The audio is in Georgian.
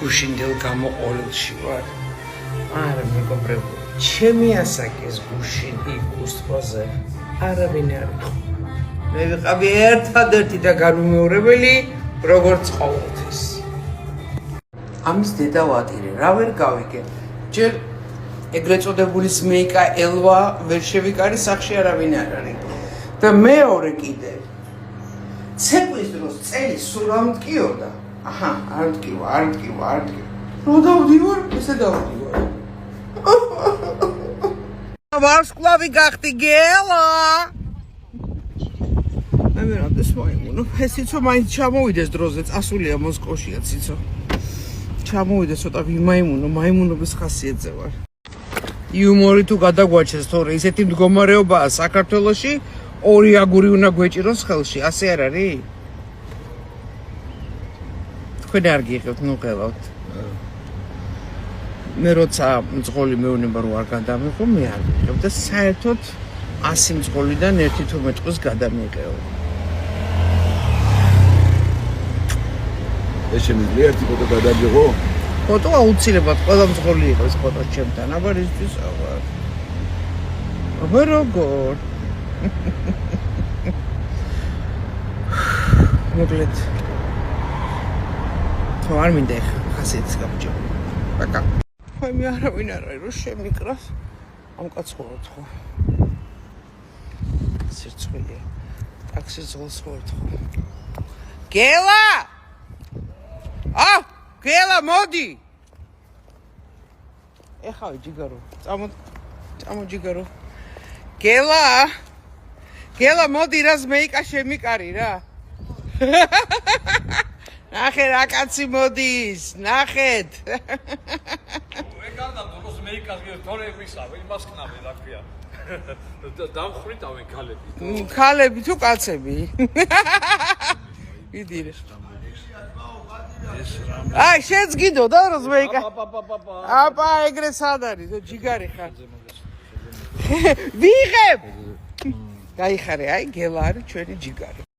გუშინდელ გამოყოლილში ვარ. არა მეგობრებო, ჩემი ასაკის გუშინ იქ უსტვაზე არავინ არ იყო. მე ვიყავი ერთადერთი და განუმეორებელი, როგორც ყოველთვის. ამის დედა ვატირე, რა ვერ გავიგე. ჯერ ეგრეთ წოდებული ზმეიკა ელვა ვერ შევიკარი, სახში არავინ არ არის. და მეორე კიდე ცეკვის დროს წელი სულ არ მტკიოდა. აჰა, არ მტკივა. რო დავდივარ, ესე დავდივარ. ვარსკვლავი გახდი გელა. მე მერაბდეს მაიმუნო. ეს იცო მაინც ჩამოვიდეს დროზე, წასულია მოსკოვშია ციცო. ჩამოვიდეს ცოტა ვიმაიმუნო, მაიმუნობის ხასიათზე ვარ. იუმორი თუ გადაგვაჩეს, თორე ისეთი მდგომარეობაა საქართველოში, ორი აგური უნდა გვეჭიროს ხელში, ასე არ არის? თქვენ არ გიღებთ, ნუ ყელავთ. მე როცა მძღოლი მეუბნება რომ არ გადამიყო, მე არ ვიღებ და საერთოდ 100 მძღოლიდან 1-12 წუთს გადამიყევ. ეს შემიძლია ერთი ფოტო გადაგიღო? ფოტო აუცილებლად ყველა მძღოლი იყოს ფოტო ჩემთან, აბა ისთვის აღარ. აბა როგორ? მოკლედ. თუ არ მინდა ხასიათს გამჭო. პაკა. აი მე არავინ არ არის რომ შემიკრას. ამ კაცს ხო ვთქვა. სირცხვილია. ტაქსის ძღოლს ხო ვთქვა. გელა! გელა მოდი! ეხავი ჯიგარო. წამო ჯიგარო. გელა მოდი რა ზმეიკა შემიკარი რა. ნახე რა კაცი მოდის, ნახეთ. ეგარდა ბოლოს მეიკას თორე ვისავე, იმას ხნავე რა ქვია. დამხვრიტავენ ქალები. ქალები თუ კაცები? იდირე. აი, შენც გიდო და რა ზმეიკა. აბა, ეგრე სად არის, ჯიგარი ხარ. ვიღებ. გაიხარე, აი, გელა არის ჩვენი ჯიგარი.